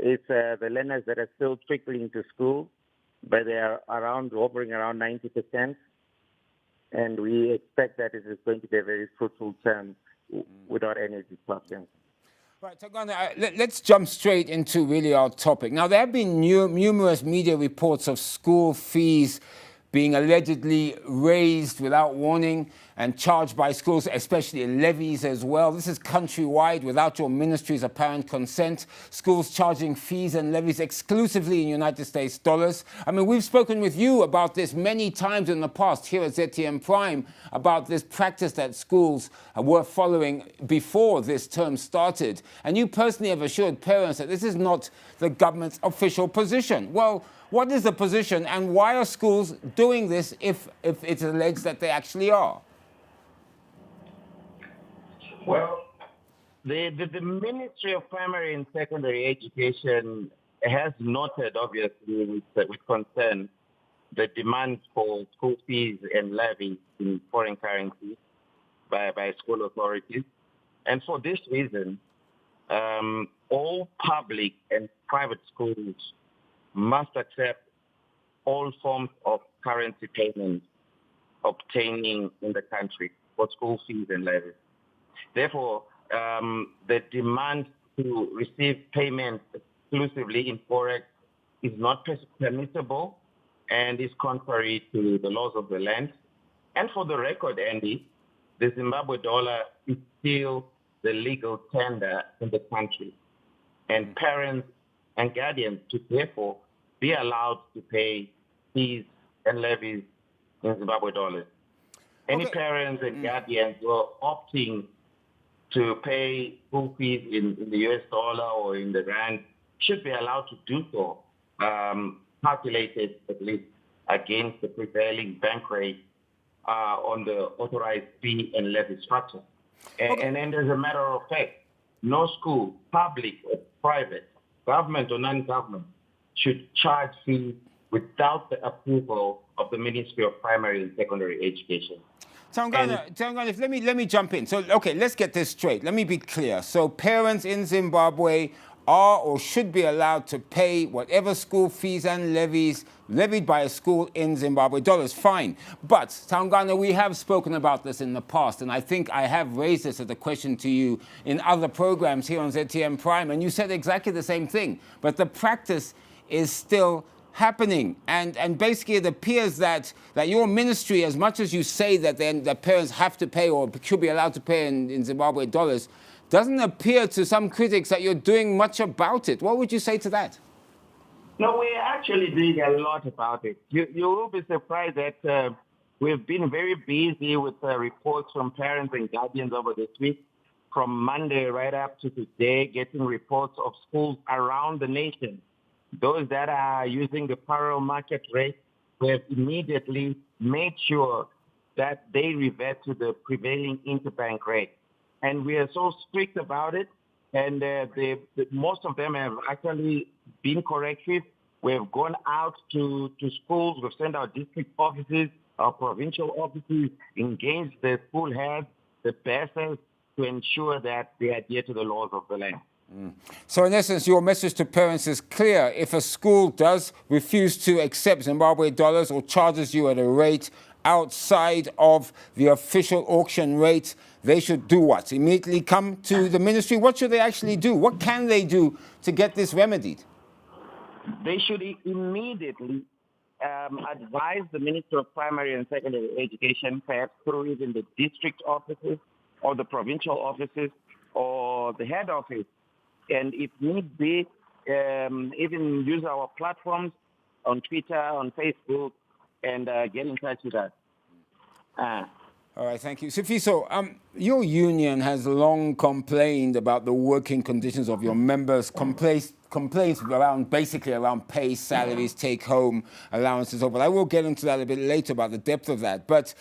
It's the learners that are still trickling to school, but they are hovering around 90%. And we expect that it is going to be a very fruitful term without any disruption. Right, Tangana, let's jump straight into really our topic. Now, there have been numerous media reports of school fees being allegedly raised without warning and charged by schools, especially levies as well. This is countrywide without your ministry's apparent consent. Schools charging fees and levies exclusively in United States dollars. I mean, we've spoken with you about this many times in the past here at ZTM Prime about this practice that schools were following before this term started. And you personally have assured parents that this is not the government's official position. Well, what is the position, and why are schools doing this if it's alleged that they actually are? Well, the Ministry of Primary and Secondary Education has noted, obviously, with concern, the demand for school fees and levies in foreign currency by school authorities. And for this reason, all public and private schools must accept all forms of currency payment obtaining in the country for school fees and levies. Therefore, the demand to receive payment exclusively in forex is not permissible and is contrary to the laws of the land. And for the record, Andy, the Zimbabwe dollar is still the legal tender in the country. And parents and guardians to therefore be allowed to pay fees and levies in Zimbabwe dollars. Any parents and guardians who are opting to pay school fees in the US dollar or in the rand should be allowed to do so, calculated at least against the prevailing bank rate on the authorized fee and levy structure. And as a matter of fact, no school, public or private, government or non-government, should charge fees without the approval of the Ministry of Primary and Secondary Education. Tangana, let me jump in. So, okay, let's get this straight. Let me be clear. So parents in Zimbabwe are or should be allowed to pay whatever school fees and levies levied by a school in Zimbabwe dollars. Fine. But, Tangana, we have spoken about this in the past, and I think I have raised this as a question to you in other programs here on ZTM Prime, and you said exactly the same thing. But the practice is still happening, and basically it appears that your ministry, as much as you say that then the parents have to pay or should be allowed to pay in Zimbabwe dollars, doesn't appear to some critics that you're doing much about it. What would you say to that? No, we're actually doing a lot about it. You will be surprised that we've been very busy with reports from parents and guardians over this week, from Monday right up to today, getting reports of schools around the nation. Those that are using the parallel market rate, we have immediately made sure that they revert to the prevailing interbank rate. And we are so strict about it, and most of them have actually been corrective. We have gone out to schools, we've sent our district offices, our provincial offices, engaged the school heads, the bursars, to ensure that they adhere to the laws of the land. So in essence, your message to parents is clear. If a school does refuse to accept Zimbabwe dollars or charges you at a rate outside of the official auction rate, they should do what? Immediately come to the ministry? What should they actually do? What can they do to get this remedied? They should immediately advise the Ministry of Primary and Secondary Education, perhaps through even the district offices or the provincial offices or the head office, and if need be, even use our platforms on Twitter, on Facebook, and get in touch with us. All right, thank you. Sifiso, your union has long complained about the working conditions of your members, complaints basically around pay, salaries, take-home allowances. But I will get into that a bit later about the depth of that. But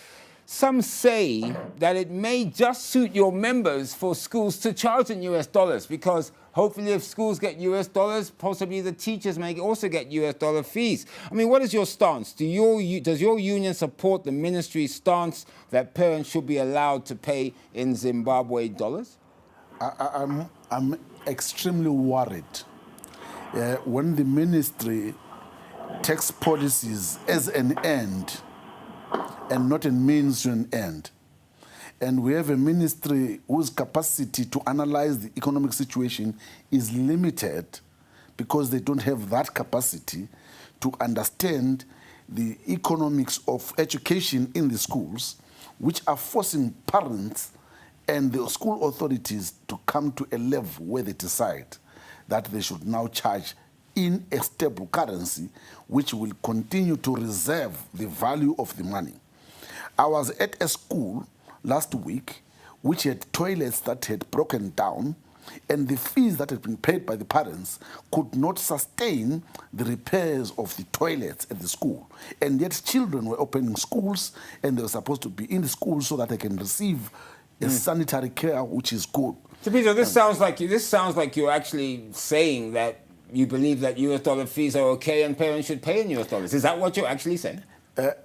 some say that it may just suit your members for schools to charge in US dollars, because hopefully if schools get US dollars, possibly the teachers may also get US dollar fees. I mean, what is your stance? Does your union support the ministry's stance that parents should be allowed to pay in Zimbabwe dollars? I'm extremely worried when the ministry takes policies as an end and not a means to an end, and we have a ministry whose capacity to analyze the economic situation is limited because they don't have that capacity to understand the economics of education in the schools, which are forcing parents and the school authorities to come to a level where they decide that they should now charge in a stable currency, which will continue to reserve the value of the money. I was at a school last week which had toilets that had broken down, and the fees that had been paid by the parents could not sustain the repairs of the toilets at the school. And yet children were opening schools, and they were supposed to be in the school so that they can receive a sanitary care which is good. So, Peter, this sounds like you're actually saying that you believe that US dollar fees are okay and parents should pay in US dollars. Is that what you're actually saying?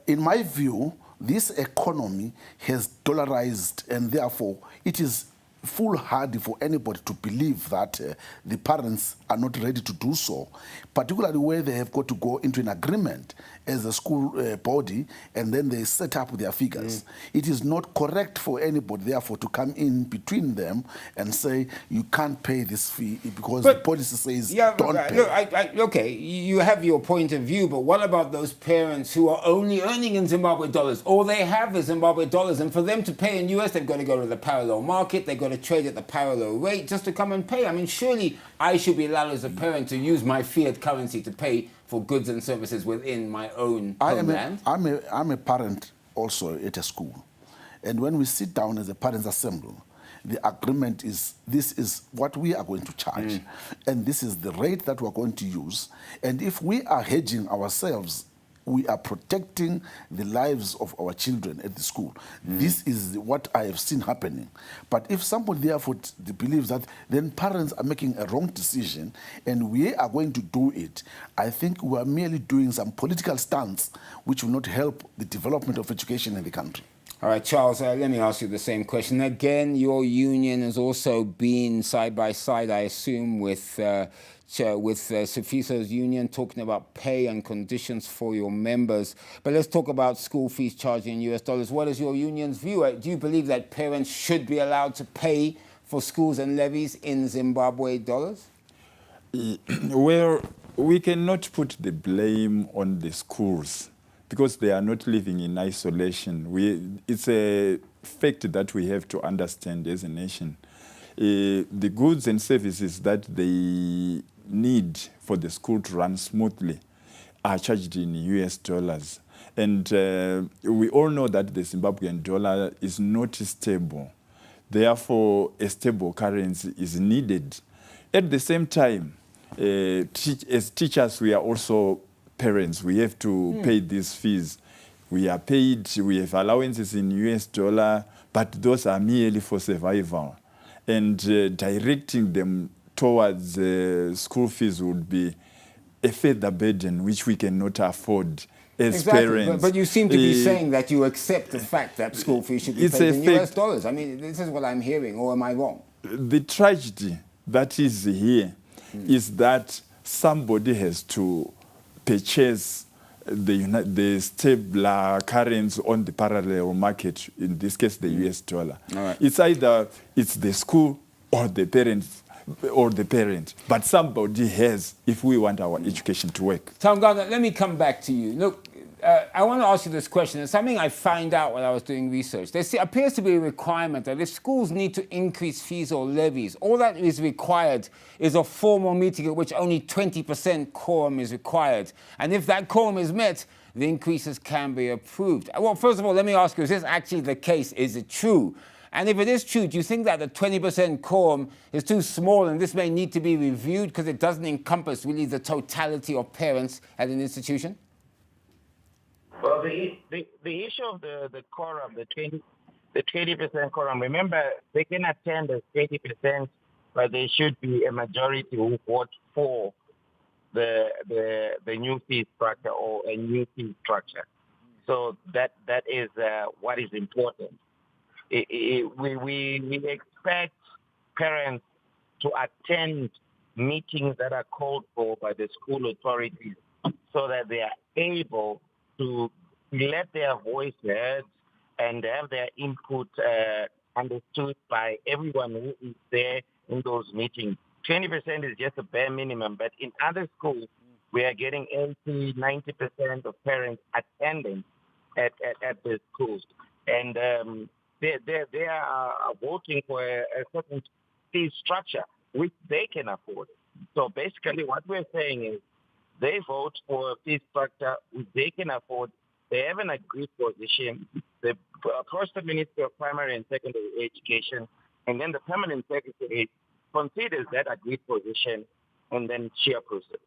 In my view, this economy has dollarized, and therefore it is foolhardy for anybody to believe that the parents are not ready to do so, particularly where they have got to go into an agreement as a school body, and then they set up their figures. It is not correct for anybody, therefore, to come in between them and say, you can't pay this fee because the policy says don't pay. Look, okay, you have your point of view, but what about those parents who are only earning in Zimbabwe dollars? All they have is Zimbabwe dollars, and for them to pay in US, they've got to go to the parallel market, they've got to trade at the parallel rate just to come and pay. I mean, surely I should be allowed as a parent to use my fiat currency to pay for goods and services within my own homeland. I'm a parent also at a school. And when we sit down as a parents' assembly, the agreement is this is what we are going to charge. And this is the rate that we're going to use. And if we are hedging ourselves, we are protecting the lives of our children at the school. This is what I have seen happening. But if somebody therefore believes that, then parents are making a wrong decision and we are going to do it, I think we are merely doing some political stunts which will not help the development of education in the country. All right, Charles, let me ask you the same question. Again, your union has also been side by side, I assume, with Sifiso's union, talking about pay and conditions for your members. But let's talk about school fees charged in US dollars. What is your union's view? Do you believe that parents should be allowed to pay for schools and levies in Zimbabwe dollars? Well, we cannot put the blame on the schools because they are not living in isolation. It's a fact that we have to understand as a nation. The goods and services that they need for the school to run smoothly are charged in US dollars. And we all know that the Zimbabwean dollar is not stable. Therefore, a stable currency is needed. At the same time, as teachers, we are also parents. We have to pay these fees. We are paid, we have allowances in US dollar, but those are merely for survival. And directing them towards school fees would be a further burden which we cannot afford as parents. But you seem to be saying that you accept the fact that school fees should be paid in US dollars. I mean, this is what I'm hearing, or am I wrong? The tragedy that is here is that somebody has to purchase the stable currency on the parallel market, in this case the US dollar. Right. It's either it's the school or the parent, but somebody has, if we want our education to work. Tom Gardner, let me come back to you. Look, I want to ask you this question. It's something I found out when I was doing research. There appears to be a requirement that if schools need to increase fees or levies, all that is required is a formal meeting at which only 20% quorum is required. And if that quorum is met, the increases can be approved. Well, first of all, let me ask you, is this actually the case? Is it true? And if it is true, do you think that the 20% quorum is too small and this may need to be reviewed because it doesn't encompass really the totality of parents at an institution? Well, the issue of the quorum, the 20% quorum, remember, they can attend as 20%, but there should be a majority who vote for the new fee structure or a new fee structure. So that is what is important. We expect parents to attend meetings that are called for by the school authorities so that they are able to let their voice heard and have their input understood by everyone who is there in those meetings. 20% is just a bare minimum, but in other schools, we are getting 80, 90% of parents attending at the schools. And they are voting for a certain fee structure which they can afford. So basically what we're saying is they vote for a fee structure which they can afford. They have an agreed position. They approach the Ministry of Primary and Secondary Education, and then the Permanent Secretary considers that agreed position, and then she approves it.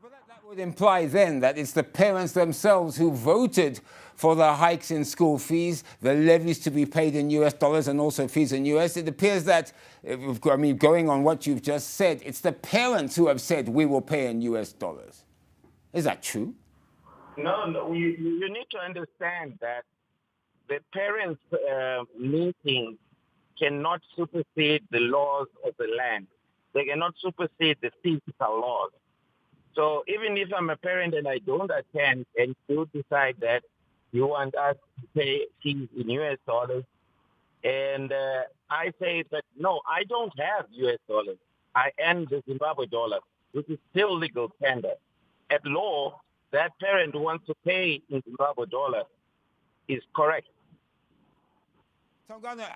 But that would imply then that it's the parents themselves who voted for the hikes in school fees, the levies to be paid in US dollars and also fees in US. It appears that, I mean, going on what you've just said, it's the parents who have said we will pay in US dollars. Is that true? No, you need to understand that the parents' meeting cannot supersede the laws of the land. They cannot supersede the physical laws. So even if I'm a parent and I don't attend and you decide that you want us to pay fees in US dollars, and I say that, no, I don't have US dollars. I earn the Zimbabwe dollar, which is still legal tender. At law, that parent who wants to pay in Zimbabwe dollar is correct. Tongana,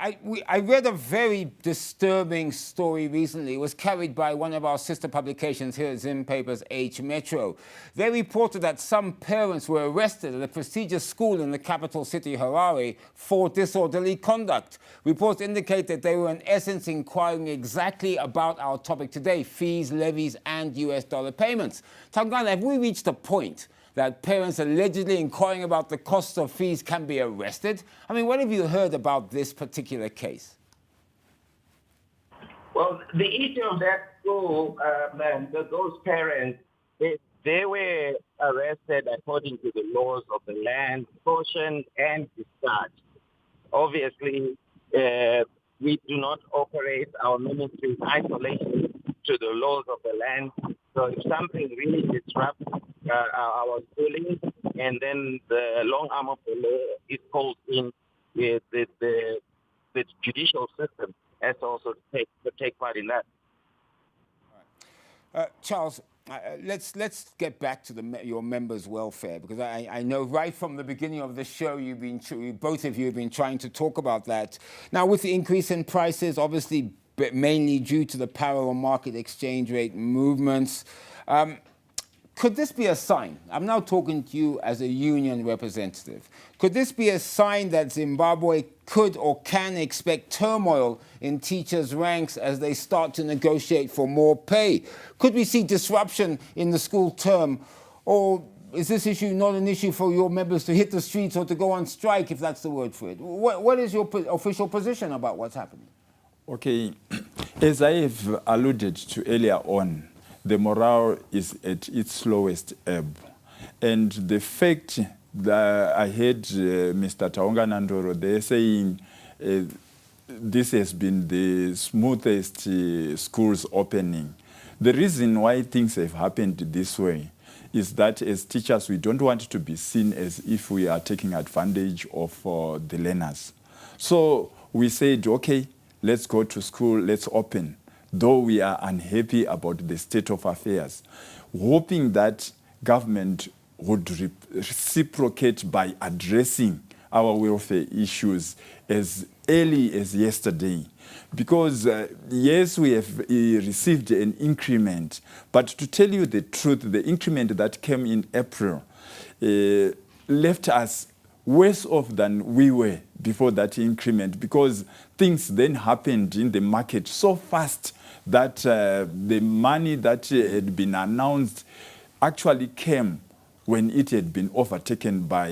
I read a very disturbing story recently. It was carried by one of our sister publications here at Zim Papers, H Metro. They reported that some parents were arrested at a prestigious school in the capital city, Harare, for disorderly conduct. Reports indicate that they were in essence inquiring exactly about our topic today, fees, levies, and US dollar payments. Tongana, have we reached a point that parents allegedly inquiring about the cost of fees can be arrested? I mean, what have you heard about this particular case? Well, the issue of that school, those parents, they were arrested according to the laws of the land, caution and discharge. Obviously, we do not operate our ministry in isolation to the laws of the land. So if something really disrupts our schooling, and then the long arm of the law is called in, the judicial system has to also take part in that. Charles, let's get back to your members' welfare, because I know right from the beginning of the show both of you have been trying to talk about that. Now, with the increase in prices, obviously mainly due to the parallel market exchange rate movements, could this be a sign? I'm now talking to you as a union representative. Could this be a sign that Zimbabwe could or can expect turmoil in teachers' ranks as they start to negotiate for more pay? Could we see disruption in the school term? Or is this issue not an issue for your members to hit the streets or to go on strike, if that's the word for it? What is your official position about what's happening? Okay, as I have alluded to earlier on, the morale is at its lowest ebb. And the fact that I heard Mr. Taonga Nandoro there saying this has been the smoothest schools opening. The reason why things have happened this way is that as teachers, we don't want to be seen as if we are taking advantage of the learners. So we said, okay, let's go to school, let's open, though we are unhappy about the state of affairs, hoping that government would reciprocate by addressing our welfare issues as early as yesterday. Because yes, we have received an increment, but to tell you the truth, the increment that came in April left us worse off than we were before that increment, because things then happened in the market so fast that the money that had been announced actually came when it had been overtaken by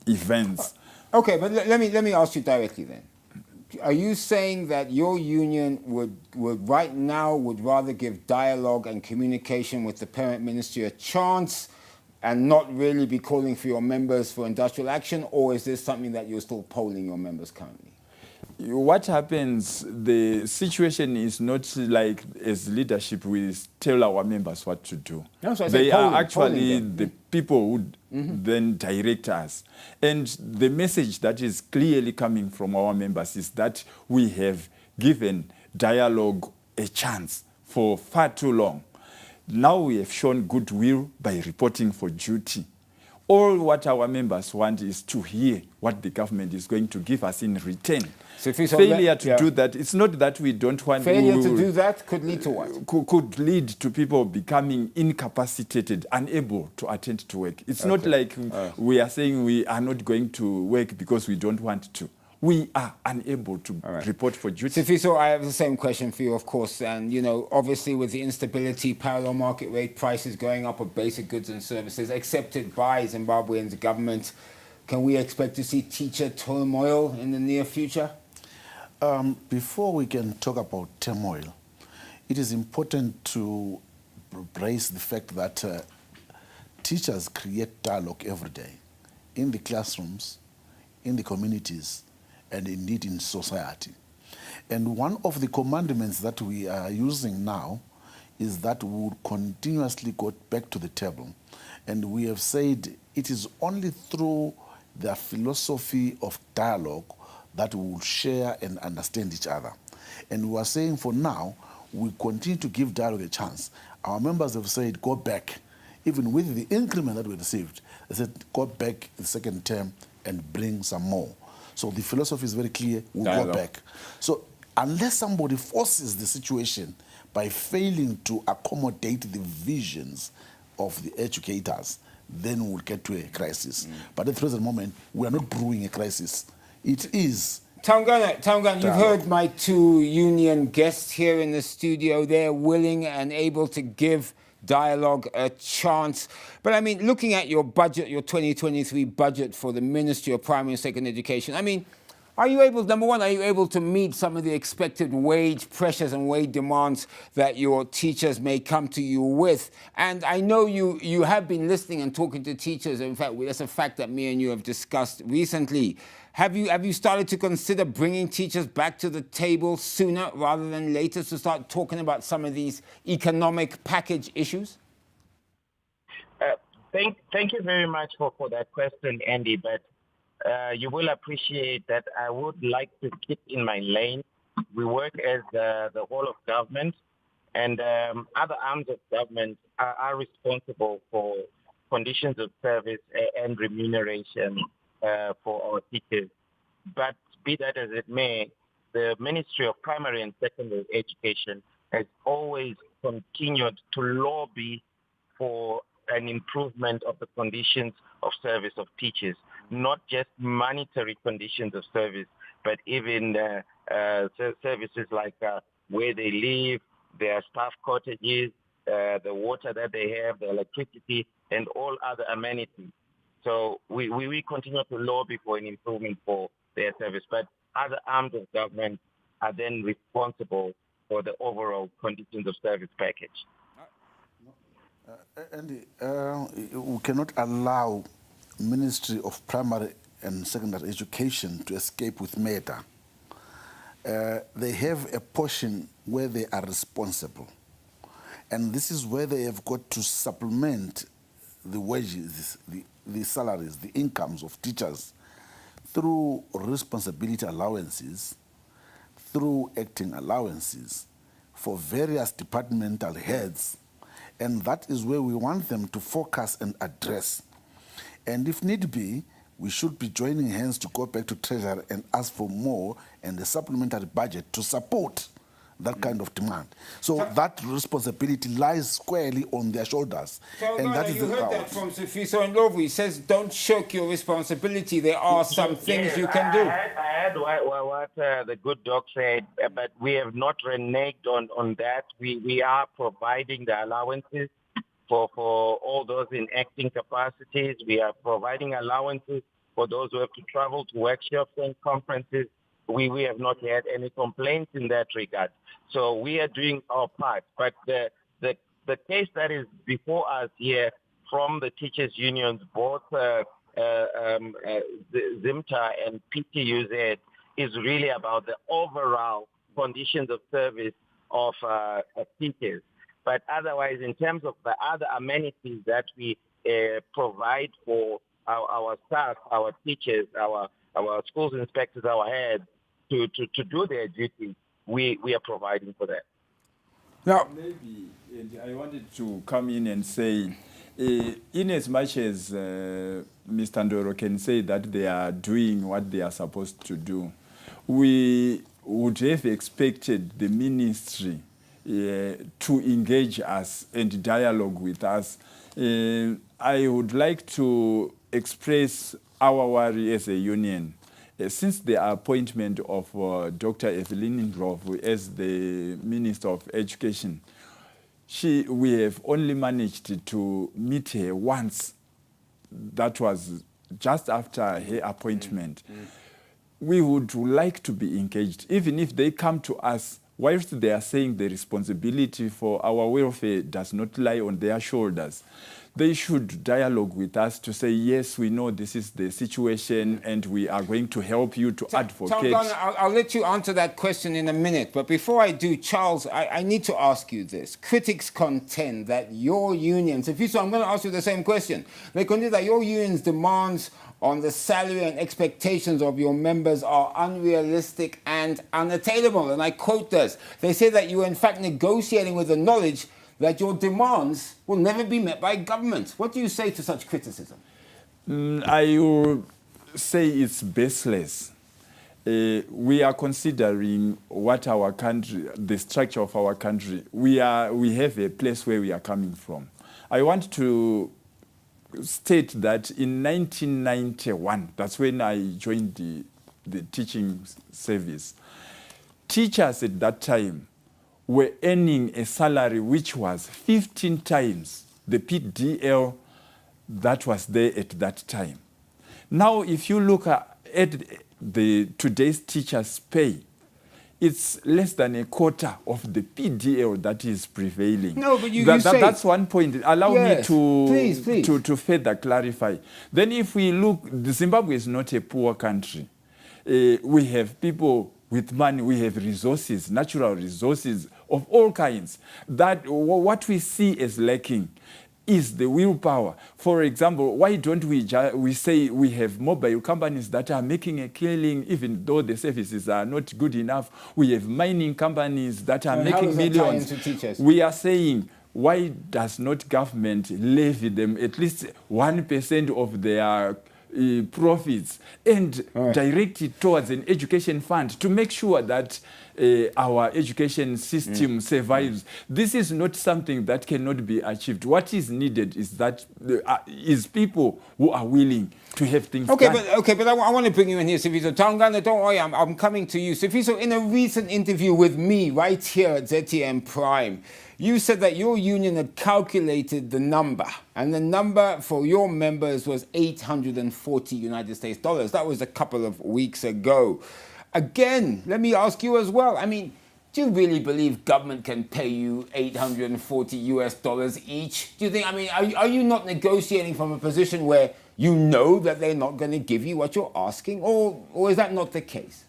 events. Okay, but let me ask you directly then. Are you saying that your union would right now rather give dialogue and communication with the parent ministry a chance and not really be calling for your members for industrial action, or is this something that you're still polling your members currently? what happens, the situation is not like as leadership we tell our members what to do. No, so I said They are polling actually then. the people who then direct us. And the message that is clearly coming from our members is that we have given dialogue a chance for far too long. Now we have shown goodwill by reporting for duty. All what our members want is to hear what the government is going to give us in return. So Failure to do that, it's not that we don't want Failure to do that could lead to what? Could lead to people becoming incapacitated, unable to attend to work. It's not like we are saying we are not going to work because we don't want to. We are unable to report for duty. Sifiso, I have the same question for you, of course. And, you know, obviously with the instability, parallel market rate prices going up of basic goods and services accepted by Zimbabwean's government, can we expect to see teacher turmoil in the near future? Before we can talk about turmoil, it is important to brace the fact that teachers create dialogue every day in the classrooms, in the communities, and indeed in society. And one of the commandments that we are using now is that we will continuously go back to the table. And we have said it is only through the philosophy of dialogue that we will share and understand each other. And we are saying for now, we continue to give dialogue a chance. Our members have said, go back. Even with the increment that we received, they said, go back the second term and bring some more. So the philosophy is very clear, we'll go back. So unless somebody forces the situation by failing to accommodate the visions of the educators, then we'll get to a crisis. But at the present moment, we are not brewing a crisis. It is. Taungana, you've heard my two union guests here in the studio. They're willing and able to give dialogue a chance. But I mean, looking at your budget, your 2023 budget for the Ministry of Primary and Secondary Education, I mean, are you able, number one, are you able to meet some of the expected wage pressures and wage demands that your teachers may come to you with? And I know you have been listening and talking to teachers. In fact, that's a fact that me and you have discussed recently. Have you started to consider bringing teachers back to the table sooner rather than later to start talking about some of these economic package issues? Thank you very much for that question, Andy. But you will appreciate that I would like to keep in my lane. We work as the whole of government, and other arms of government are responsible for conditions of service and remuneration for our teachers. But be that as it may, the Ministry of Primary and Secondary Education has always continued to lobby for an improvement of the conditions of service of teachers, not just monetary conditions of service, but even services like where they live, their staff cottages, the water that they have, the electricity, and all other amenities. So we continue to lobby for an improvement for their service, but other arms of government are then responsible for the overall conditions of service package. Andy, we cannot allow Ministry of Primary and Secondary Education to escape with META. They have a portion where they are responsible. And this is where they have got to supplement the wages, the salaries, the incomes of teachers through responsibility allowances, through acting allowances for various departmental heads. And that is where we want them to focus and address. And if need be, we should be joining hands to go back to Treasury and ask for more and a supplementary budget to support that kind of demand. So that responsibility lies squarely on their shoulders. So, and that is you heard that from Sifiso Ndlovu. He says, don't shirk your responsibility. There are some things you can do. I heard what the good doc said, but we have not reneged on that. We are providing the allowances for all those in acting capacities. We are providing allowances for those who have to travel to workshops and conferences. We have not had any complaints in that regard. So we are doing our part. But the case that is before us here from the teachers' unions, both ZIMTA and PTUZ, is really about the overall conditions of service of teachers. But otherwise, in terms of the other amenities that we provide for our staff, our teachers, our schools inspectors, our heads to do their duty, we are providing for that. Now, Maybe I wanted to come in and say, in as much as Mr. Ndoro can say that they are doing what they are supposed to do, we would have expected the ministry to engage us and dialogue with us. I would like to express our worry as a union. Since the appointment of Dr. Evelyn Ndlovu as the Minister of Education, we have only managed to meet her once. That was just after her appointment. We would like to be engaged, even if they come to us, whilst they are saying the responsibility for our welfare does not lie on their shoulders. They should dialogue with us to say, yes, we know this is the situation and we are going to help you to advocate. I'll let you answer that question in a minute. But before I do, Charles, I need to ask you this. Critics contend that your unions, I'm going to ask you the same question. They contend that your union's demands on the salary and expectations of your members are unrealistic and unattainable. And I quote this. They say that you are in fact negotiating with the knowledge that your demands will never be met by government. What do you say to such criticism? I will say it's baseless. We are considering what our country, the structure of our country. We have a place where we are coming from. I want to state that in 1991, that's when I joined the teaching service, teachers at that time were earning a salary which was 15 times the PDL that was there at that time. Now, if you look at today's teachers' pay, it's less than a quarter of the PDL that is prevailing. No, but you say... That's one point. Allow me to, please. to further clarify. Then if we look, Zimbabwe is not a poor country. We have people with money, we have resources, natural resources of all kinds. That what we see as lacking is the willpower. For example, why don't we say we have mobile companies that are making a killing even though the services are not good enough? We have mining companies that are making millions. We are saying, why does not government levy them at least 1% of their profits and direct it towards an education fund to make sure that our education system survives? This is not something that cannot be achieved. What is needed is that is people who are willing to have things done. But I want to bring you in here, Sifiso. Tangana, don't worry, I'm coming to you. Sifiso, in a recent interview with me right here at ZTM Prime, you said that your union had calculated the number, and the number for your members was 840 United States dollars. That was a couple of weeks ago. Again, let me ask you as well. I mean, do you really believe government can pay you 840 US dollars each? Do you think, I mean, are you not negotiating from a position where you know that they're not going to give you what you're asking, or is that not the case?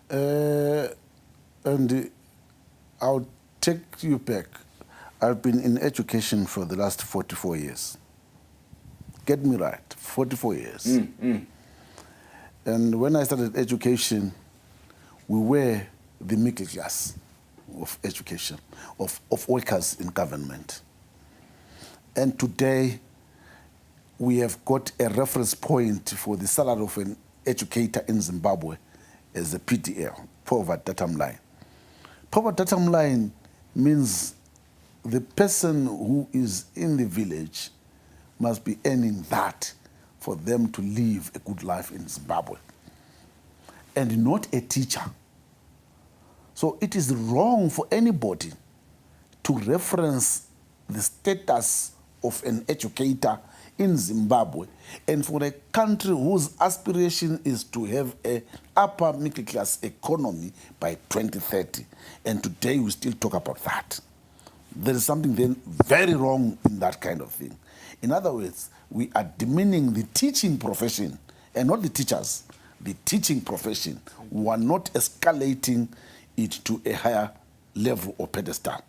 And I'll take you back. I've been in education for the last 44 years. Get me right, 44 years. And when I started education, we were the middle class of education, of workers in government. And today, we have got a reference point for the salary of an educator in Zimbabwe as the PDL, poverty datum line. Poverty datum line means the person who is in the village must be earning that for them to live a good life in Zimbabwe, and not a teacher. So it is wrong for anybody to reference the status of an educator in Zimbabwe, and for a country whose aspiration is to have an upper middle class economy by 2030. And today we still talk about that. There is something then very wrong in that kind of thing. In other words, we are demeaning the teaching profession and not the teachers. the teaching profession, we are not escalating it to a higher level or pedestal.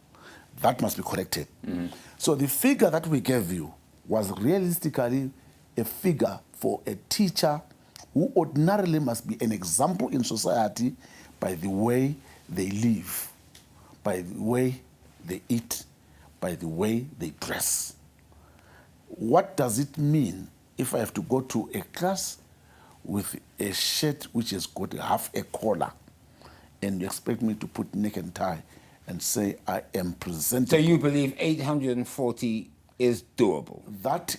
That must be corrected. So the figure that we gave you was realistically a figure for a teacher who ordinarily must be an example in society by the way they live, by the way they eat, by the way they dress. What does it mean if I have to go to a class with a shirt which has got half a collar and you expect me to put neck and tie and say I am presenting? So you believe 840 is doable? That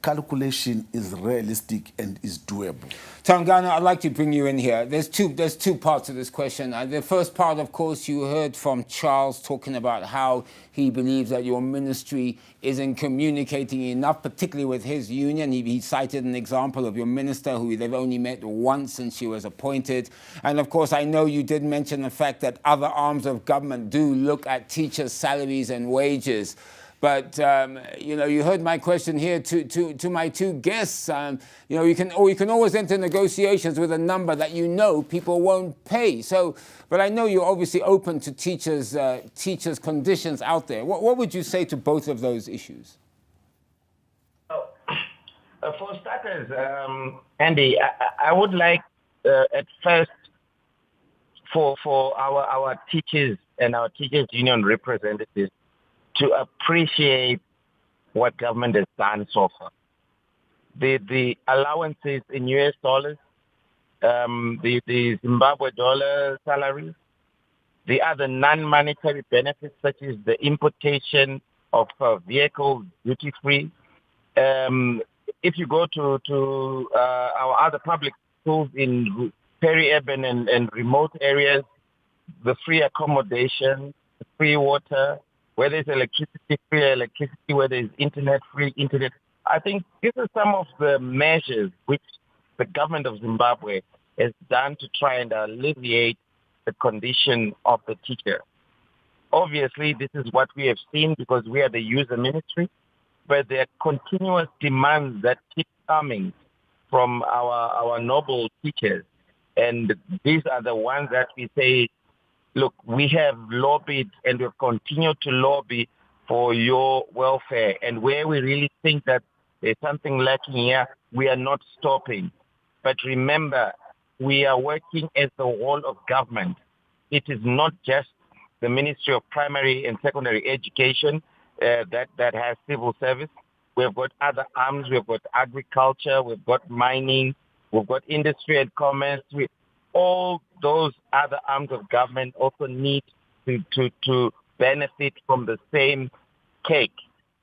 calculation is realistic and is doable. Tangana, I'd like to bring you in here. There's two parts of this question. The first part, of course, you heard from Charles talking about how he believes that your ministry isn't communicating enough, particularly with his union. He cited an example of your minister who they've only met once since she was appointed. And of course, I know you did mention the fact that other arms of government do look at teachers' salaries and wages. But you heard my question here to my two guests. You can always enter negotiations with a number that people won't pay. So, but I know you're obviously open to teachers' conditions out there. What would you say to both of those issues? For starters, Andy, I would like at first for our teachers and our teachers union representatives to appreciate what government has done so far. The allowances in US dollars, the Zimbabwe dollar salaries, the other non-monetary benefits such as the importation of vehicles duty-free. If you go to our other public schools in peri-urban and remote areas, the free accommodation, the free water, where there's electricity, free electricity, where there's internet, free internet. I think these are some of the measures which the government of Zimbabwe has done to try and alleviate the condition of the teacher. Obviously, this is what we have seen because we are the user ministry, but there are continuous demands that keep coming from our noble teachers. And these are the ones that we say, look, we have lobbied and we've continued to lobby for your welfare. And where we really think that there's something lacking here, we are not stopping. But remember, we are working as the whole of government. It is not just the Ministry of Primary and Secondary Education that has civil service. We've got other arms. We've got agriculture. We've got mining. We've got industry and commerce. All those other arms of government also need to benefit from the same cake.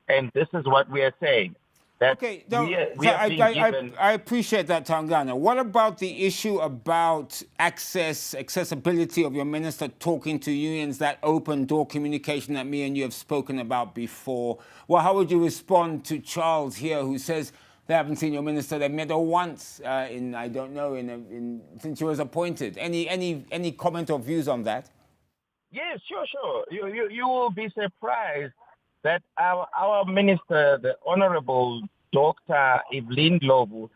And this is what we are saying. Okay, I appreciate that, Tangana. What about the issue about accessibility of your minister talking to unions, that open door communication that me and you have spoken about before? Well, how would you respond to Charles here, who says they haven't seen your minister, they've met her once since she was appointed? Any comment or views on that? Yes, sure. You will be surprised that our minister, the Honorable Dr. Evelyn Globu,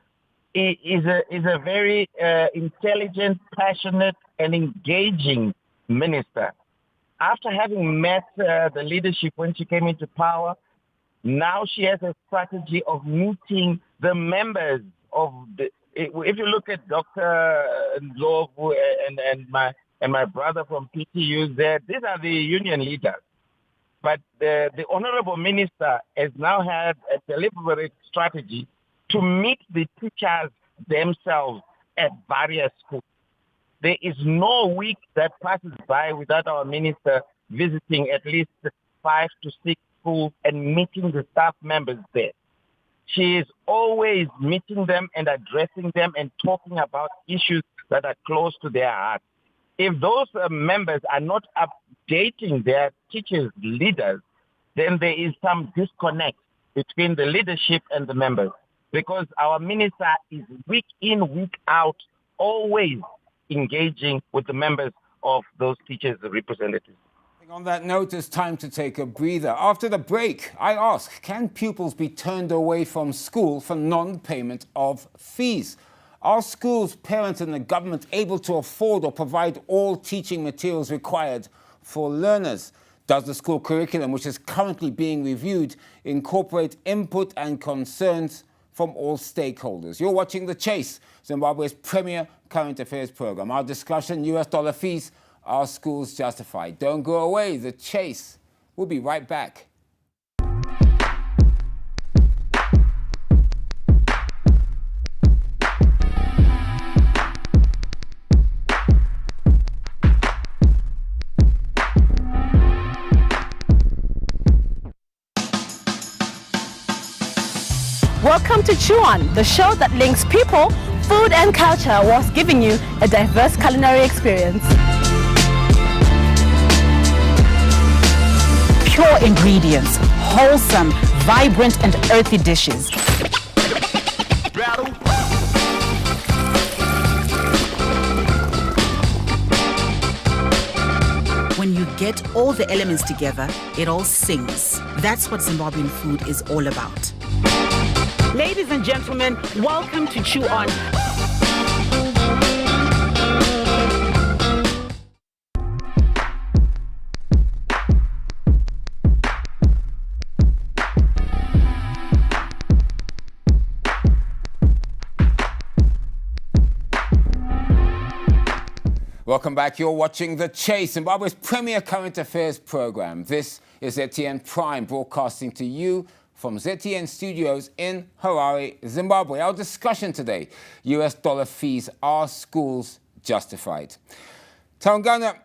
is a very intelligent, passionate, and engaging minister. After having met the leadership when she came into power, now she has a strategy of meeting the members of the. If you look at Dr. Globu and my brother from PTU, these are the union leaders. But the Honorable Minister has now had a deliberate strategy to meet the teachers themselves at various schools. There is no week that passes by without our minister visiting at least 5 to 6 schools and meeting the staff members there. She is always meeting them and addressing them and talking about issues that are close to their heart. If those members are not updating their teachers' leaders, then there is some disconnect between the leadership and the members, because our minister is week in, week out, always engaging with the members of those teachers' representatives. On that note, it's time to take a breather. After the break, I ask, can pupils be turned away from school for non-payment of fees? Are schools, parents and the government able to afford or provide all teaching materials required for learners? Does the school curriculum, which is currently being reviewed, incorporate input and concerns from all stakeholders? You're watching The Chase, Zimbabwe's premier current affairs program. Our discussion, US dollar fees, are schools justified? Don't go away, The Chase. We'll be right back. Welcome to Chew On, the show that links people, food and culture whilst giving you a diverse culinary experience. Pure ingredients, wholesome, vibrant and earthy dishes. When you get all the elements together, it all sings. That's what Zimbabwean food is all about. Ladies and gentlemen, welcome to Chew On. Welcome back. You're watching The Chase, Zimbabwe's premier current affairs program. This is ZTN Prime, broadcasting to you from ZTN Studios in Harare, Zimbabwe. Our discussion today, US dollar fees, are schools justified? Taungana,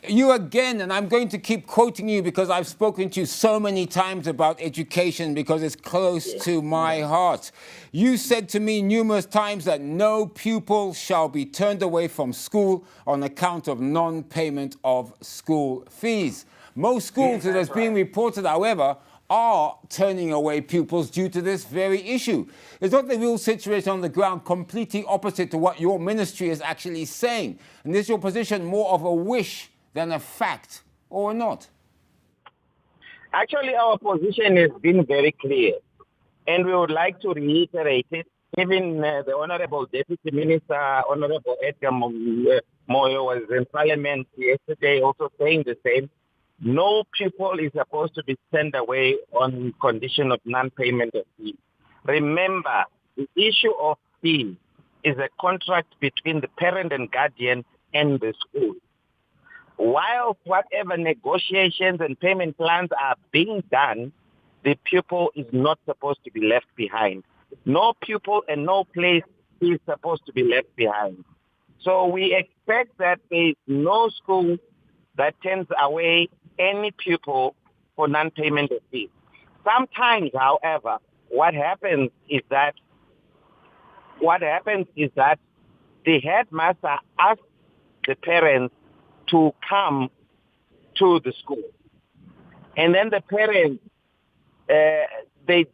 you again, and I'm going to keep quoting you because I've spoken to you so many times about education because it's close to my heart. You said to me numerous times that no pupil shall be turned away from school on account of non-payment of school fees. Most schools, it has been reported, however, are turning away pupils due to this very issue. Is not the real situation on the ground completely opposite to what your ministry is actually saying? And is your position more of a wish than a fact, or not? Actually, our position has been very clear, and we would like to reiterate it. Even the Honorable Deputy Minister, Honorable Edgar Moyo, was in Parliament yesterday also saying the same. No pupil is supposed to be sent away on condition of non-payment of fees. Remember, the issue of fees is a contract between the parent and guardian and the school. While whatever negotiations and payment plans are being done, the pupil is not supposed to be left behind. No pupil and no place is supposed to be left behind. So we expect that there is no school that turns away any pupil for non-payment of fees. Sometimes, however, what happens is that the headmaster asks the parents to come to the school, and then the parents they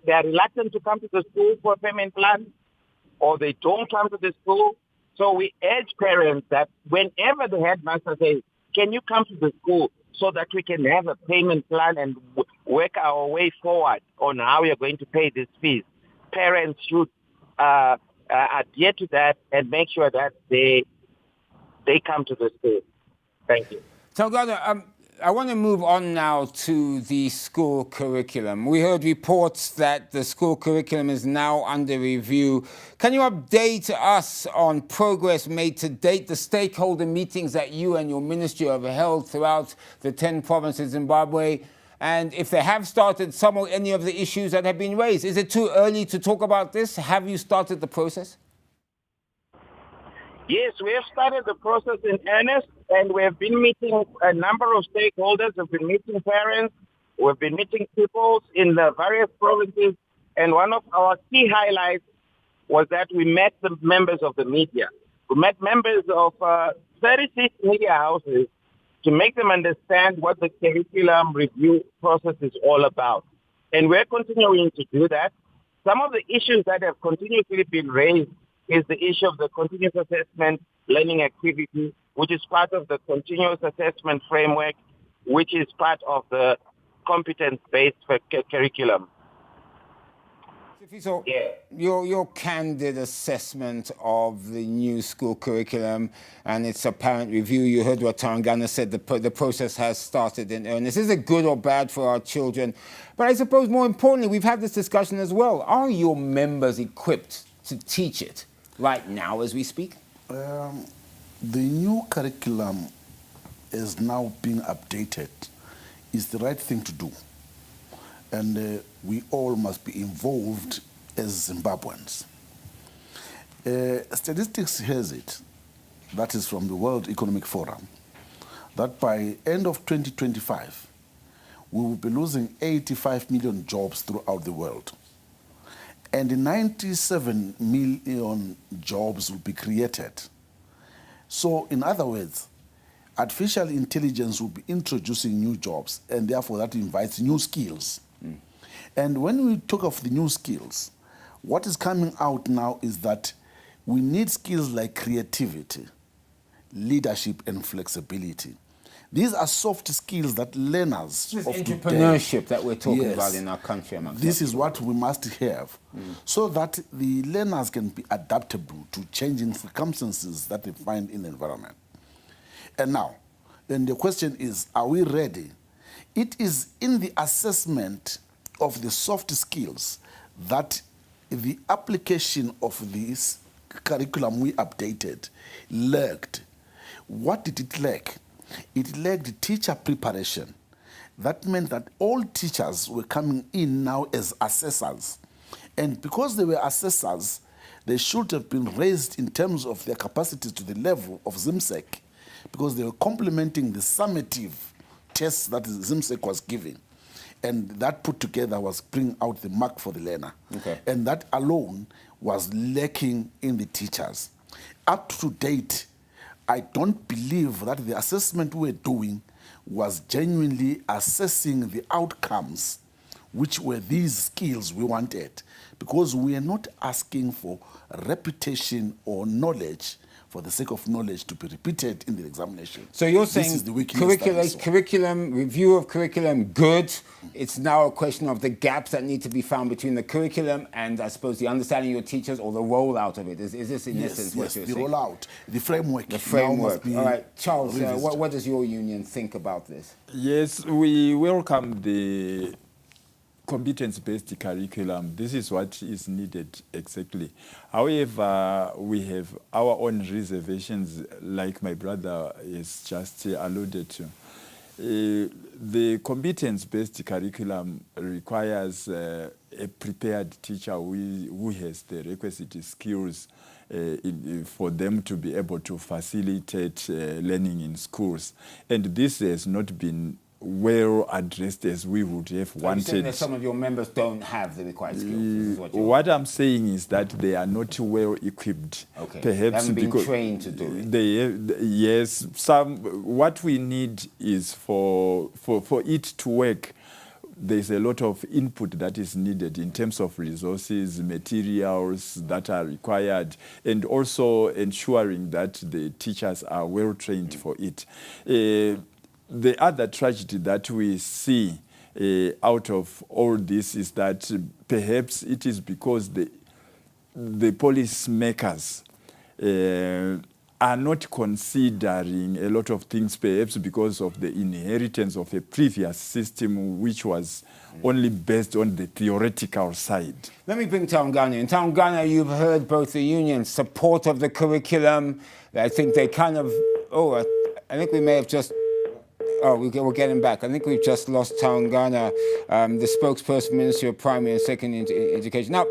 are reluctant to come to the school for a payment plan, or they don't come to the school. So we urge parents that whenever the headmaster says, can you come to the school so that we can have a payment plan and work our way forward on how we are going to pay these fees, parents should adhere to that and make sure that they come to the school. Thank you. Taungana, I want to move on now to the school curriculum. We heard reports that the school curriculum is now under review. Can you update us on progress made to date, the stakeholder meetings that you and your ministry have held throughout the 10 provinces in Zimbabwe, and if they have started some or any of the issues that have been raised? Is it too early to talk about this? Have you started the process? Yes, we have started the process in earnest, and we have been meeting a number of stakeholders. We've been meeting parents. We've been meeting people in the various provinces. And one of our key highlights was that we met the members of the media. We met members of 36 media houses to make them understand what the curriculum review process is all about. And we're continuing to do that. Some of the issues that have continuously been raised is the issue of the continuous assessment learning activity, which is part of the continuous assessment framework, which is part of the competence-based curriculum. So, Yeah. your candid assessment of the new school curriculum and its apparent review, you heard what Tarangana said, the process has started in earnest. Is it good or bad for our children? But I suppose more importantly, we've had this discussion as well. Are your members equipped to teach it right now as we speak? The new curriculum is now being updated. Is the right thing to do. And we all must be involved as Zimbabweans. Statistics has it, that is from the World Economic Forum, that by end of 2025, we will be losing 85 million jobs throughout the world. And 97 million jobs will be created. So in other words, artificial intelligence will be introducing new jobs, and therefore that invites new skills. And when we talk of the new skills, what is coming out now is that we need skills like creativity, leadership, and flexibility. These are soft skills that learners This of entrepreneurship today, that we're talking yes, about in our country. This is what we must have, so that the learners can be adaptable to changing circumstances that they find in the environment. And now, then the question is, are we ready? It is in the assessment of the soft skills that the application of this curriculum we updated lacked. What did it lack? It lacked teacher preparation. That meant that all teachers were coming in now as assessors. And because they were assessors, they should have been raised in terms of their capacities to the level of ZIMSEC, because they were complementing the summative tests that ZIMSEC was giving. And that put together was bring out the mark for the learner. Okay. And that alone was lacking in the teachers. Up to date, I don't believe that the assessment we were doing was genuinely assessing the outcomes, which were these skills we wanted, because we are not asking for reputation or knowledge for the sake of knowledge to be repeated in the examination. So you're This saying is the weakness that we saw. curriculum, review of curriculum, good. It's now a question of the gaps that need to be found between the curriculum and, I suppose, the understanding of your teachers or the rollout of it. Is this in essence what you're the saying? rollout, the framework. The now framework. must be All right, Charles, revisited. what does your union think about this? Yes, we welcome the competence-based curriculum. This is what is needed exactly. However, we have our own reservations, like my brother has just alluded to. The competence-based curriculum requires a prepared teacher who has the requisite skills for them to be able to facilitate learning in schools. And this has not been well addressed as we would have So you're saying wanted. that some of your members don't have the required skills? This is what you're What I'm saying is that they are not well equipped. Okay. Perhaps They haven't been because trained to do it. Yes, what we need is for it to work. There's a lot of input that is needed in terms of resources, materials that are required, and also ensuring that the teachers are well trained for it. The other tragedy that we see out of all this is that perhaps it is because the policymakers are not considering a lot of things, perhaps because of the inheritance of a previous system which was only based on the theoretical side. Let me bring Tarangana in. Tarangana, you've heard both the unions' support of the curriculum. I think they kind of, I think we may have just, we're getting back. I think we've just lost Tarangana, the spokesperson, Ministry of Primary and Secondary Education. Now,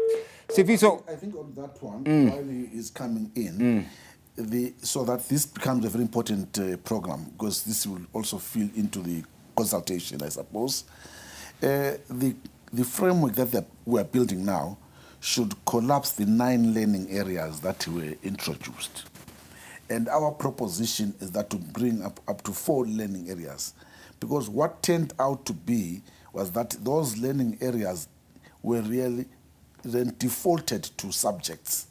Sifiso, I think on that one, while he is coming in, so that this becomes a very important program, because this will also fill into the consultation, I suppose. The framework that we are building now should collapse the 9 learning areas that were introduced. And our proposition is that to bring up to 4 learning areas, because what turned out to be was that those learning areas were really then defaulted to subjects,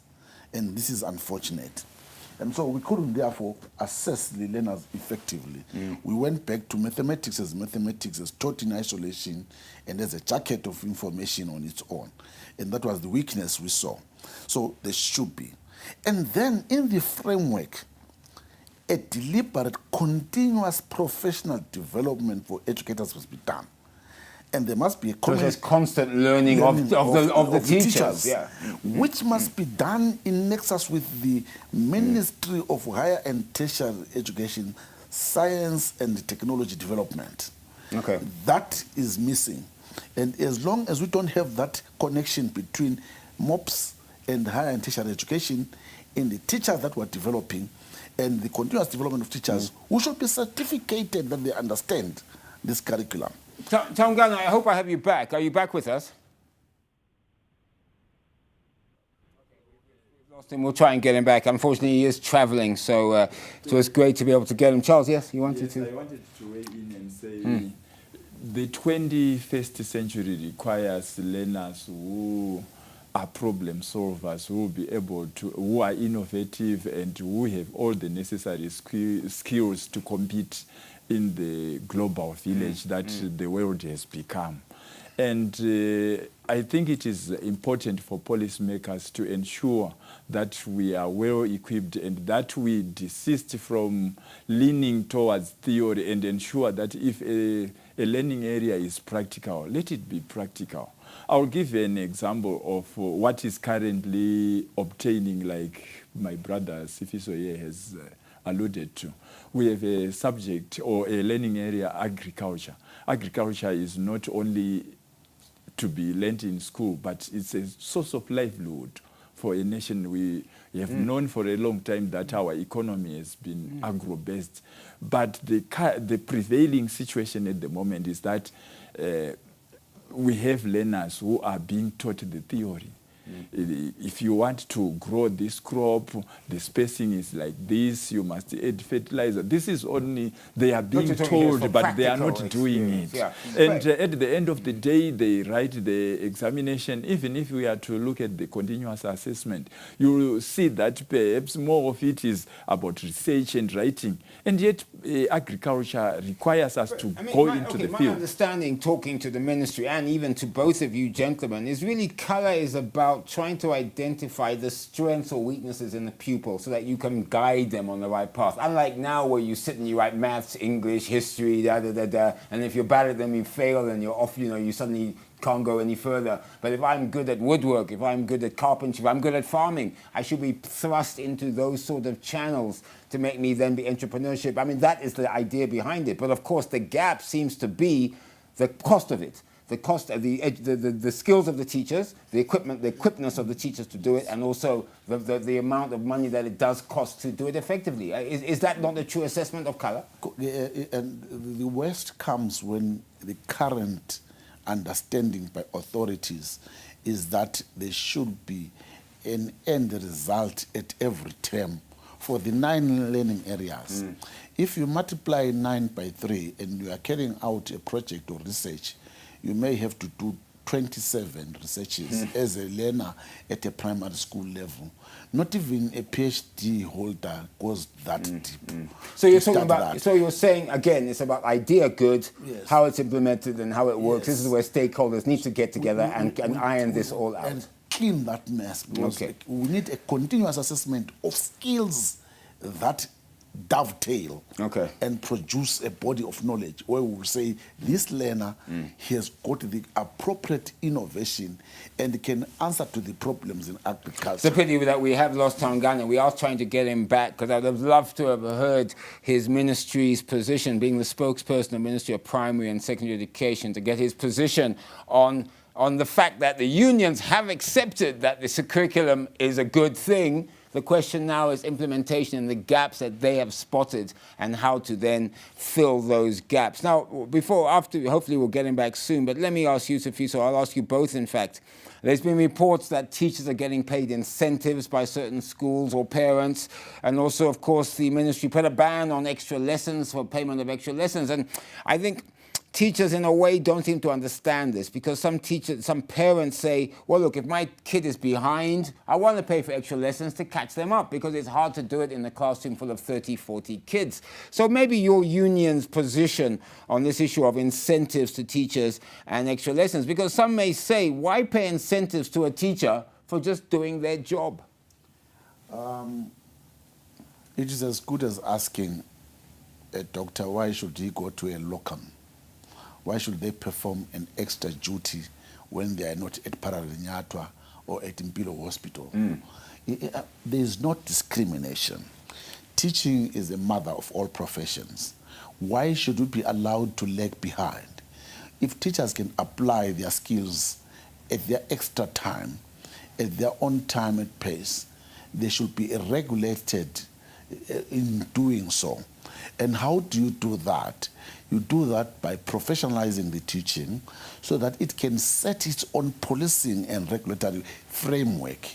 and this is unfortunate. And so we couldn't therefore assess the learners effectively. We went back to mathematics as taught in isolation and as a jacket of information on its own. And that was the weakness we saw. So there should be. And then in the framework, a deliberate, continuous professional development for educators must be done. And there must be a So there's constant learning of the teachers. Yeah. Which must be done in nexus with the Ministry of Higher and Tertiary Education, Science and Technology Development. Okay. That is missing. And as long as we don't have that connection between MOPS and higher and tertiary education in the teachers that we're developing and the continuous development of teachers, who should be certificated that they understand this curriculum. Tongana, I hope I have you back. Are you back with us? We've lost him. We'll try and get him back. Unfortunately, he is travelling, so it's great to be able to get him. Charles, yes, you wanted to? I wanted to weigh in and say the 21st century requires learners who are problem solvers, who will be able to, who are innovative and who have all the necessary skills to compete in the global village that the world has become. And I think it is important for policymakers to ensure that we are well equipped and that we desist from leaning towards theory and ensure that if a learning area is practical, let it be practical. I'll give you an example of what is currently obtaining, like my brother Sifiso here has alluded to. We have a subject or a learning area, agriculture. Agriculture is not only to be learned in school, but it's a source of livelihood for a nation. We have known for a long time that our economy has been agro-based. But the prevailing situation at the moment is that we have learners who are being taught the theory. If you want to grow this crop, the spacing is like this, you must add fertilizer. This is only, they are being told, but they are not doing it. Yeah. And at the end of the day, they write the examination. Even if we are to look at the continuous assessment, you will see that perhaps more of it is about research and writing. And yet, agriculture requires us to go into the my field. understanding, talking to the ministry and even to both of you gentlemen, is really colour is about trying to identify the strengths or weaknesses in the pupil so that you can guide them on the right path. Unlike now where you sit and you write maths, English, history, and if you're bad at them, you fail and you're off, you suddenly can't go any further. But if I'm good at woodwork, if I'm good at carpentry, if I'm good at farming, I should be thrust into those sort of channels to make me then be entrepreneurship. I mean, that is the idea behind it. But of course, the gap seems to be the cost of it. The cost of the skills of the teachers, the equipment, the equipness of the teachers to do it, and also the amount of money that it does cost to do it effectively. Is that not a true assessment of colour? And the worst comes when the current understanding by authorities is that there should be an end result at every term for the 9 learning areas. If you multiply 9 by 3 and you are carrying out a project or research, you may have to do 27 researches as a learner at a primary school level. Not even a PhD holder goes that deep. So you're talking about, so you're saying, again, it's about idea good, how it's implemented and how it works. This is where stakeholders need to get together and iron this all out. And clean that mess. Because we need a continuous assessment of skills that dovetail and produce a body of knowledge where we will say this learner he has got the appropriate innovation and can answer to the problems in agriculture. It's a pity that we have lost Tongana. We are trying to get him back because I'd have loved to have heard his ministry's position, being the spokesperson of the Ministry of Primary and Secondary Education, to get his position on the fact that the unions have accepted that this curriculum is a good thing. The question now is implementation and the gaps that they have spotted and how to then fill those gaps. Now, after, hopefully we'll get him back soon, but let me ask you, Sifiso, I'll ask you both, in fact. There's been reports that teachers are getting paid incentives by certain schools or parents, and also, of course, the ministry put a ban on extra lessons for payment of extra lessons. And I think teachers in a way don't seem to understand this, because some parents say, well, look, if my kid is behind, I want to pay for extra lessons to catch them up, because it's hard to do it in a classroom full of 30, 40 kids. So maybe your union's position on this issue of incentives to teachers and extra lessons, because some may say, why pay incentives to a teacher for just doing their job? It is as good as asking a doctor, why should he go to a locum? Why should they perform an extra duty when they are not at Paralinyatwa or at Impilo Hospital? There is not discrimination. Teaching is the mother of all professions. Why should we be allowed to lag behind? If teachers can apply their skills at their extra time, at their own time and pace, they should be regulated in doing so. And how do you do that? You do that by professionalizing the teaching so that it can set its own policing and regulatory framework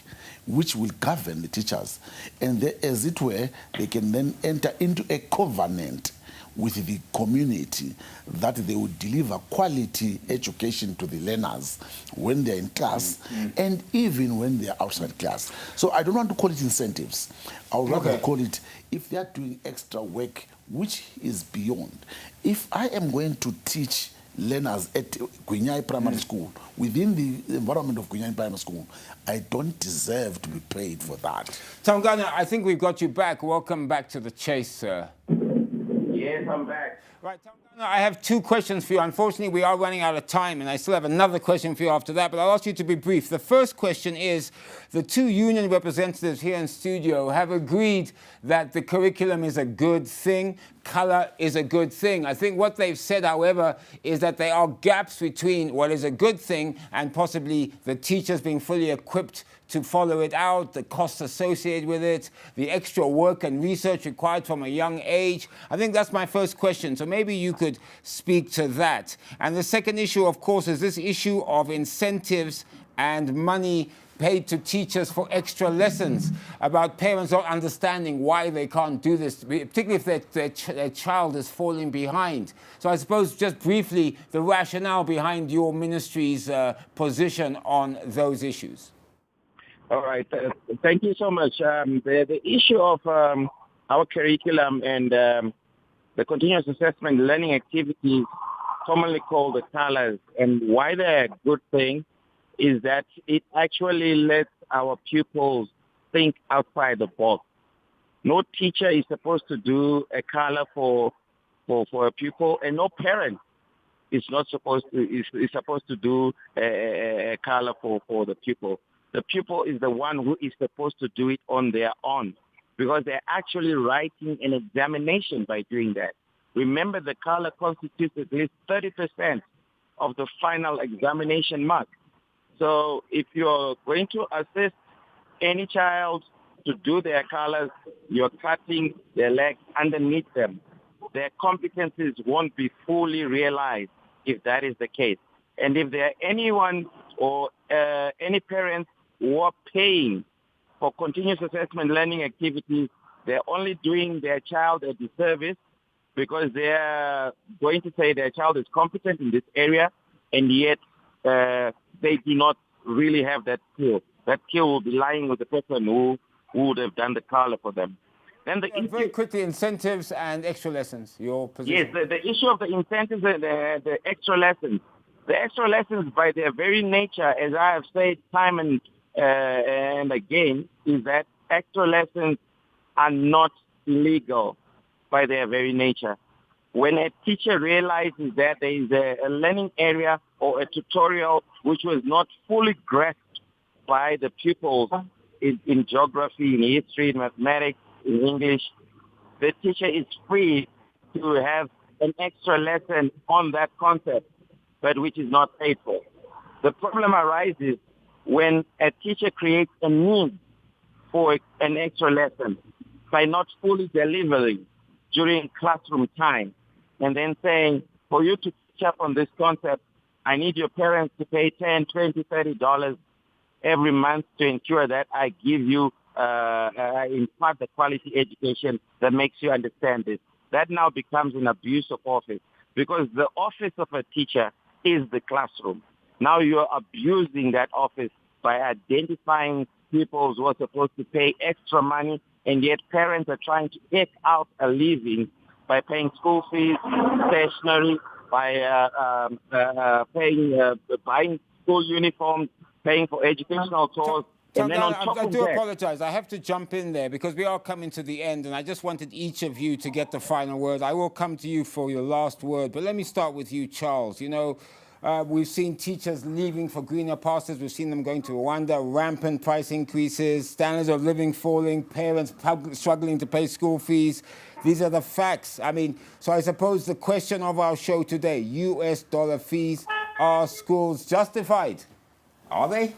which will govern the teachers. And they, as it were, they can then enter into a covenant with the community that they will deliver quality education to the learners when they're in class and even when they're outside class. So I don't want to call it incentives. I would rather call it, if they're doing extra work, which is beyond. If I am going to teach learners at Gwinyai Primary School, within the environment of Gwinyai Primary School, I don't deserve to be paid for that. Tangana, I think we've got you back. Welcome back to the chase, sir. Yes, I'm back. Right, Tangana, I have two questions for you. Unfortunately, we are running out of time, and I still have another question for you after that, but I'll ask you to be brief. The first question is, the two union representatives here in studio have agreed that the curriculum is a good thing, color is a good thing. I think what they've said, however, is that there are gaps between what is a good thing and possibly the teachers being fully equipped to follow it out, the costs associated with it, the extra work and research required from a young age. I think that's my first question. So maybe you could speak to that. And the second issue, of course, is this issue of incentives and money paid to teachers for extra lessons, about parents not understanding why they can't do this, particularly if their child is falling behind. So I suppose just briefly the rationale behind your ministry's position on those issues. All right. Thank you so much. The issue of our curriculum and the continuous assessment learning activities, commonly called the colors, and why they're a good thing is that it actually lets our pupils think outside the box. No teacher is supposed to do a color for a pupil, and no parent is supposed to do a color for the pupil. The pupil is the one who is supposed to do it on their own, because they're actually writing an examination by doing that. Remember, the color constitutes at least 30% of the final examination mark. So if you're going to assist any child to do their colors, you're cutting their legs underneath them. Their competencies won't be fully realized if that is the case. And if there are anyone or any parents who are paying for continuous assessment learning activities, they're only doing their child a disservice, because they're going to say their child is competent in this area, and yet they do not really have that skill. That skill will be lying with the person who would have done the color for them. Then very quickly, incentives and extra lessons, your position. Yes, the issue of the incentives and the extra lessons. The extra lessons, by their very nature, as I have said time and again, is that extra lessons are not illegal by their very nature. When a teacher realizes that there is a learning area or a tutorial which was not fully grasped by the pupils in geography, in history, in mathematics, in English, the teacher is free to have an extra lesson on that concept, but which is not paid for. The problem arises when a teacher creates a need for an extra lesson by not fully delivering during classroom time, and then saying, for you to catch up on this concept, I need your parents to pay $10, $20, $30 every month to ensure that I give you, impart the quality education that makes you understand this. That now becomes an abuse of office. because the office of a teacher is the classroom. Now you're abusing that office by identifying people who are supposed to pay extra money, and yet parents are trying to eke out a living by paying school fees, stationery, by buying school uniforms, paying for educational tours. And then on top I of do that, apologize. I have to jump in there because we are coming to the end, and I just wanted each of you to get the final word. I will come to you for your last word, but let me start with you, Charles. You know, we've seen teachers leaving for greener pastures. We've seen them going to Rwanda, rampant price increases, standards of living falling, parents struggling to pay school fees. These are the facts. I mean, so I suppose the question of our show today, US dollar fees, are schools justified? Are they?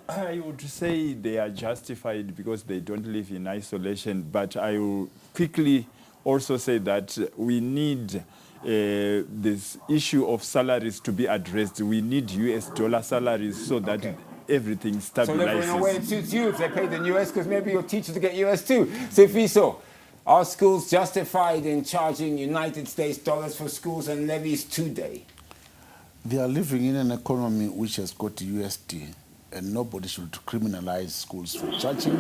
I would say they are justified because they don't live in isolation, but I will quickly also say that we need this issue of salaries to be addressed. We need US dollar salaries so that everything stabilizes. So in a way it suits you if they paid in US, because maybe your teachers get US too. Sifiso, are schools justified in charging United States dollars for schools and levies today? They are living in an economy which has got USD, and nobody should criminalize schools for charging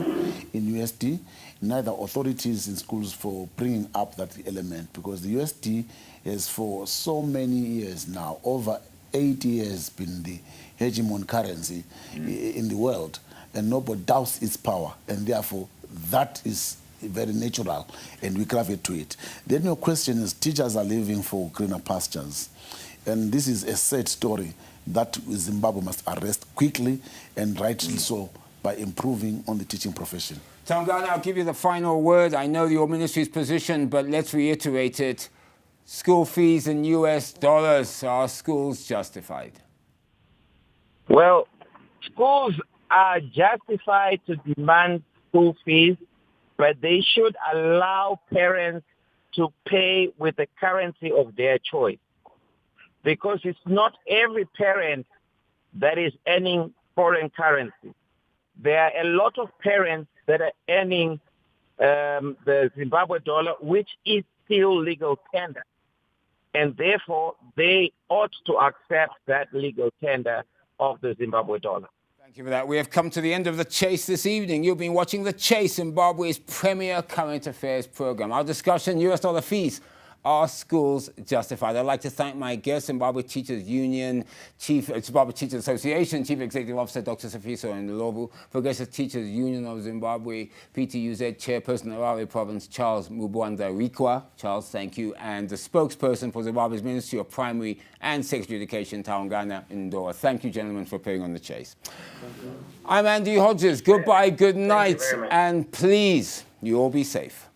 in USD, neither authorities in schools for bringing up that element, because the USD has for so many years now, over 8 years, been the hegemon currency in the world, and nobody doubts its power, and therefore that is very natural, and we gravitate to it. Then your question is, teachers are leaving for greener pastures, and this is a sad story that Zimbabwe must arrest quickly and rightly so by improving on the teaching profession. Tangana, I'll give you the final word. I know your ministry's position, but let's reiterate it. School fees in US dollars, are schools justified? well, schools are justified to demand school fees, but they should allow parents to pay with the currency of their choice. Because it's not every parent that is earning foreign currency. There are a lot of parents that are earning the Zimbabwe dollar, which is still legal tender. And therefore, they ought to accept that legal tender of the Zimbabwe dollar. Thank you for that. We have come to the end of The Chase this evening. You've been watching The Chase, Zimbabwe's premier current affairs program. Our discussion, US dollar fees. Are schools justified? I'd like to thank my guest, Zimbabwe Teachers Union, Zimbabwe Teachers Association, Chief Executive Officer Dr. Sifiso Ndlovu, Progressive Teachers Union of Zimbabwe, PTUZ Chairperson of Harare Province, Charles Mubwanza-Rikwa. Charles, thank you. And the spokesperson for Zimbabwe's Ministry of Primary and Secondary Education, Taungana Ndora. Thank you, gentlemen, for appearing on The Chase. I'm Andy Hodges. Goodbye, good night, and please, you all be safe.